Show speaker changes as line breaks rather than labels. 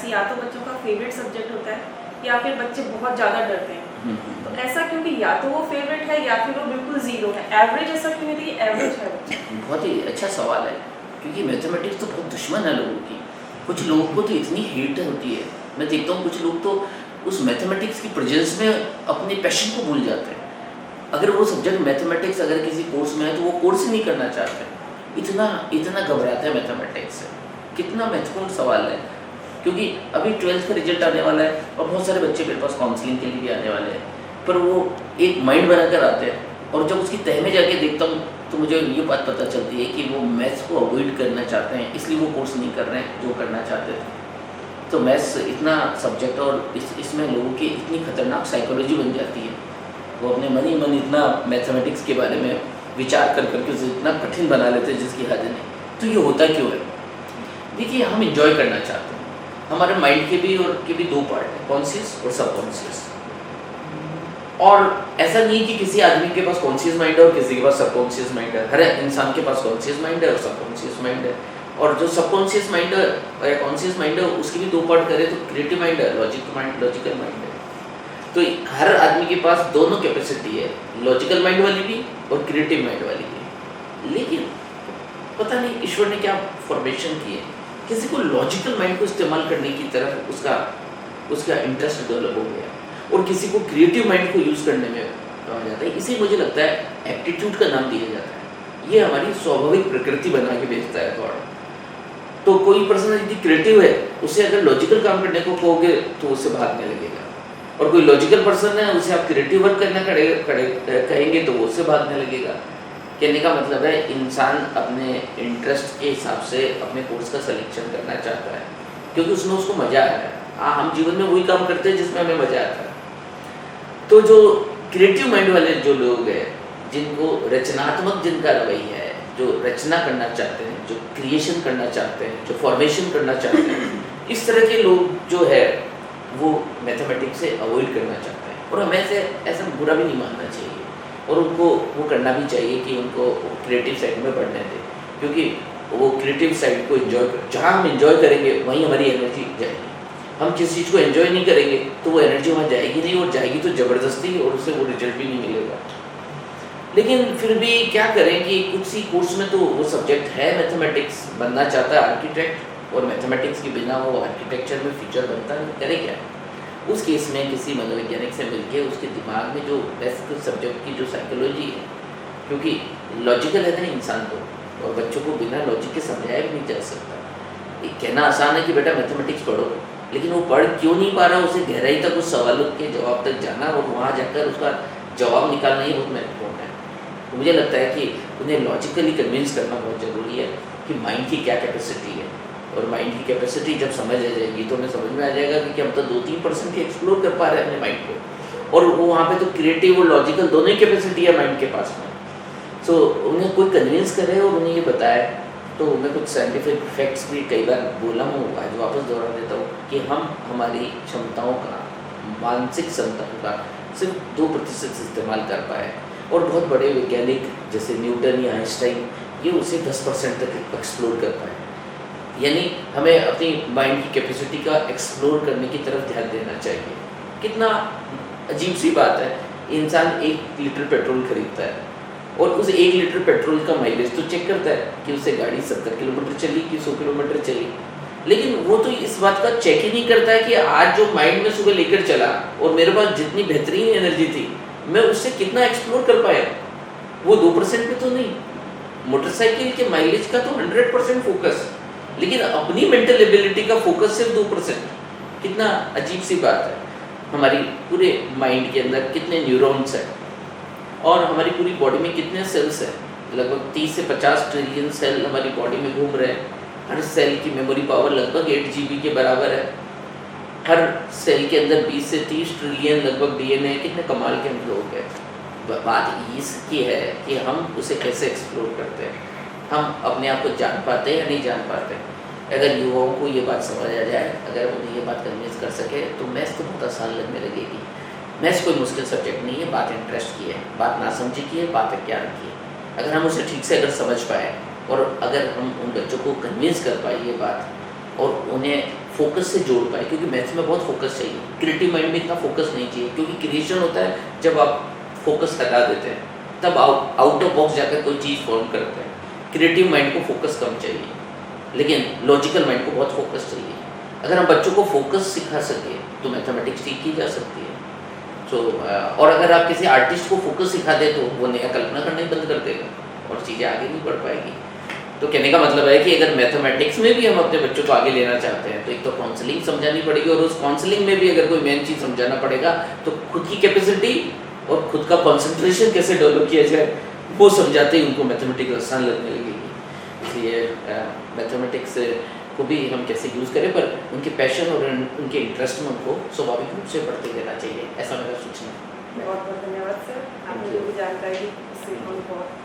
Maths या तो बच्चों का फेवरेट सब्जेक्ट होता है या फिर बच्चे बहुत ज़्यादा डरते हैं। तो ऐसा क्योंकि या तो वो फेवरेट है या फिर वो बिल्कुल ज़ीरो है, एवरेज ऐसा क्यों नहीं कि एवरेज है बच्चा?
बहुत ही अच्छा सवाल है, क्योंकि मैथमेटिक्स तो बहुत दुश्मन है लोगों की। कुछ लोगों को तो इतनी हेट होती है, मैं देखता हूँ कुछ लोग तो उस मैथमेटिक्स की प्रेजेंस में अपने पैशन को भूल जाते हैं। अगर वो सब्जेक्ट मैथमेटिक्स अगर किसी कोर्स में है तो वो कोर्स ही नहीं करना चाहते, इतना घबराते हैं मैथमेटिक्स से। कितना महत्वपूर्ण सवाल है, क्योंकि अभी 12th का रिजल्ट आने वाला है और बहुत सारे बच्चे मेरे पास काउंसलिंग के लिए भी आने वाले हैं, पर वो एक माइंड बनाकर आते हैं और जब उसकी तह में जाके देखता हूँ तो मुझे ये बात पता चलती है कि वो मैथ्स को अवॉइड करना चाहते हैं, इसलिए वो कोर्स नहीं कर रहे हैं जो करना चाहते थे। तो मैथ्स इतना सब्जेक्ट और इसमें लोगों की इतनी खतरनाक साइकोलॉजी बन जाती है, वो अपने मन ही मन इतना मैथमेटिक्स के बारे में विचार कर करके उसे इतना कठिन बना लेते हैं जिसकी हद नहीं। तो ये होता क्यों है? देखिए, हम इंजॉय करना चाहते हैं। हमारे माइंड के भी दो पार्ट हैं, कॉन्शियस और सबकॉन्शियस। और ऐसा नहीं कि किसी आदमी के पास कॉन्शियस माइंड है और किसी के पास सबकॉन्शियस माइंड है। हर इंसान के पास कॉन्शियस माइंड है और सबकॉन्शियस माइंड है। और जो सबकॉन्शियस माइंड है या कॉन्शियस माइंड है उसकी भी दो पार्ट करें तो क्रिएटिव माइंड है, लॉजिकल माइंड है। तो हर आदमी के पास दोनों कैपेसिटी है, लॉजिकल माइंड वाली भी और क्रिएटिव माइंड वाली भी। लेकिन पता नहीं ईश्वर ने क्या फॉर्मेशन की है, किसी को लॉजिकल माइंड को इस्तेमाल करने की तरफ उसका इंटरेस्ट डेवलप हो गया और किसी को क्रिएटिव माइंड को यूज़ करने में आ जाता है। इसे मुझे लगता है एप्टीट्यूड का नाम दिया जाता है। ये हमारी स्वाभाविक प्रकृति बना के भेजता है गॉड। तो कोई पर्सन यदि क्रिएटिव है, उसे अगर लॉजिकल काम करने को कहोगे तो उससे भागने लगेगा, और कोई लॉजिकल पर्सन है उसे आप क्रिएटिव वर्क करना कहेंगे तो वो उससे भागने लगेगा। कहने का मतलब है इंसान अपने इंटरेस्ट के हिसाब से अपने कोर्स का सिलेक्शन करना चाहता है, क्योंकि उसमें उसको मज़ा आया है। हम जीवन में वही काम करते हैं जिसमें हमें मज़ा आता है। तो जो क्रिएटिव माइंड वाले जो लोग हैं, जिनको रचनात्मक जिनका रवैया है, जो रचना करना चाहते हैं, जो क्रिएशन करना चाहते हैं, जो फॉर्मेशन करना चाहते हैं, इस तरह के लोग जो है वो मैथमेटिक्स से अवॉइड करना चाहते हैं। और हमें ऐसा बुरा भी नहीं मानना चाहिए, और उनको वो करना भी चाहिए कि उनको क्रिएटिव साइड में बढ़ने दें, क्योंकि वो क्रिएटिव साइड को एंजॉय जहाँ हम एंजॉय करेंगे वहीं हमारी एनर्जी जाएगी। हम किसी चीज़ को एंजॉय नहीं करेंगे तो वो एनर्जी वहाँ जाएगी नहीं, और जाएगी तो ज़बरदस्ती, और उससे वो रिजल्ट भी नहीं मिलेगा। लेकिन फिर भी क्या करें कि कुछ ही कोर्स में तो वो सब्जेक्ट है मैथमेटिक्स, बनना चाहता है आर्किटेक्ट, और मैथमेटिक्स के बिना वो आर्किटेक्चर में फीचर बनता है, करे क्या? उस केस में किसी मनोवैज्ञानिक से मिलके उसके दिमाग में जो बेस्ट सब्जेक्ट की जो साइकोलॉजी है, क्योंकि लॉजिकल है ना इंसान तो, और बच्चों को बिना लॉजिक के समझाया भी नहीं जा सकता। ये कहना आसान है कि बेटा मैथमेटिक्स पढ़ो, लेकिन वो पढ़ क्यों नहीं पा रहा, उसे गहराई तक उस सवालों के जवाब तक जाना और वहाँ जाकर उसका जवाब निकालना ही बहुत महत्वपूर्ण है। तो मुझे लगता है कि उन्हें लॉजिकली कन्विंस करना बहुत ज़रूरी है कि माइंड की क्या कैपेसिटी है, और माइंड की कैपेसिटी जब समझ आ जाएगी तो हमें समझ में आ जाएगा कि हम तो 2-3% ही एक्सप्लोर कर पा रहे हैं अपने माइंड को, और वो वहाँ पे तो क्रिएटिव और लॉजिकल दोनों ही कैपेसिटी है माइंड के पास में। सो उन्हें कोई कन्विंस करे और उन्हें ये बताए, तो मैं कुछ साइंटिफिक फैक्ट्स भी कई बार बोला हूँ, आज वापस दोहरा देता हूँ कि हम हमारी क्षमताओं का, मानसिक क्षमताओं का सिर्फ 2% इस्तेमाल कर पाए, और बहुत बड़े वैज्ञानिक जैसे न्यूटन या आइंस्टाइन ये उसे 10% तक एक्सप्लोर कर पाए। यानी हमें अपनी माइंड की कैपेसिटी का एक्सप्लोर करने की तरफ ध्यान देना चाहिए। कितना अजीब सी बात है, इंसान 1 लीटर पेट्रोल खरीदता है और उस 1 लीटर पेट्रोल का माइलेज तो चेक करता है कि उससे गाड़ी 70 किलोमीटर चली कि 100 किलोमीटर चली, लेकिन वो तो इस बात का चेक ही नहीं करता है कि आज जो माइंड में सुबह लेकर चला और मेरे पास जितनी बेहतरीन एनर्जी थी मैं उससे कितना एक्सप्लोर कर पाया। वो 2% पे तो नहीं, मोटरसाइकिल के माइलेज का तो 100% फोकस, लेकिन अपनी मेंटल एबिलिटी का फोकस सिर्फ 2%। कितना अजीब सी बात है। हमारी पूरे माइंड के अंदर कितने न्यूरॉन्स हैं और हमारी पूरी बॉडी में कितने सेल्स हैं, लगभग 30 से 50 ट्रिलियन सेल हमारी बॉडी में घूम रहे हैं। हर सेल की मेमोरी पावर लगभग 8 GB के बराबर है। हर सेल के अंदर 20 से 30 ट्रिलियन लगभग DNA। कितने कमाल के हम लोग हैं। बात इसकी है कि हम उसे कैसे एक्सप्लोर करते हैं, हम अपने आप को जान पाते हैं या नहीं जान पाते। अगर युवाओं को ये बात समझ आ जाए, अगर उन्हें ये बात कन्विंस कर सके तो मैथ्स तो बहुत आसान लगने लगेगी। मैथ्स कोई मुश्किल सब्जेक्ट नहीं है, बात इंटरेस्ट की है, बात नासमझी की है, बात ज्ञान की है। अगर हम उसे ठीक से अगर समझ पाए और अगर हम उन बच्चों को कन्विंस कर पाए ये बात और उन्हें फोकस से जोड़ पाए, क्योंकि मैथ्स में बहुत फोकस चाहिए, क्रिएटिव माइंड में इतना फोकस नहीं चाहिए, क्योंकि क्रिएशन होता है जब आप फोकस हटा देते हैं, तब आउट ऑफ बॉक्स जाकर कोई चीज़ फॉर्म करते हैं। क्रिएटिव माइंड को फोकस कम चाहिए, लेकिन लॉजिकल माइंड को बहुत फोकस चाहिए। अगर हम बच्चों को फोकस सिखा सके तो मैथमेटिक्स सीखी जा सकती है। तो और अगर आप किसी आर्टिस्ट को फोकस सिखा दे तो वो नया कल्पना करना ही बंद कर देगा और चीज़ें आगे नहीं बढ़ पाएगी। तो कहने का मतलब है कि अगर मैथमेटिक्स में भी हम अपने बच्चों को आगे लेना चाहते हैं तो एक तो काउंसलिंग समझानी पड़ेगी, और उस काउंसलिंग में भी अगर कोई मेन चीज़ समझाना पड़ेगा तो खुद की कैपेसिटी और खुद का कंसंट्रेशन कैसे डेवलप किया जाए वो समझाते ही उनको मैथमेटिक्स आसान लगने लगेगी। इसलिए मैथमेटिक्स को भी हम कैसे यूज़ करें, पर उनके पैशन और उनके इंटरेस्ट में उनको स्वाभाविक रूप से बढ़ते देना चाहिए, ऐसा मेरा सोचना है।
बहुत बहुत धन्यवाद सर, आपने जो भी जानकारी दी उससे हम बहुत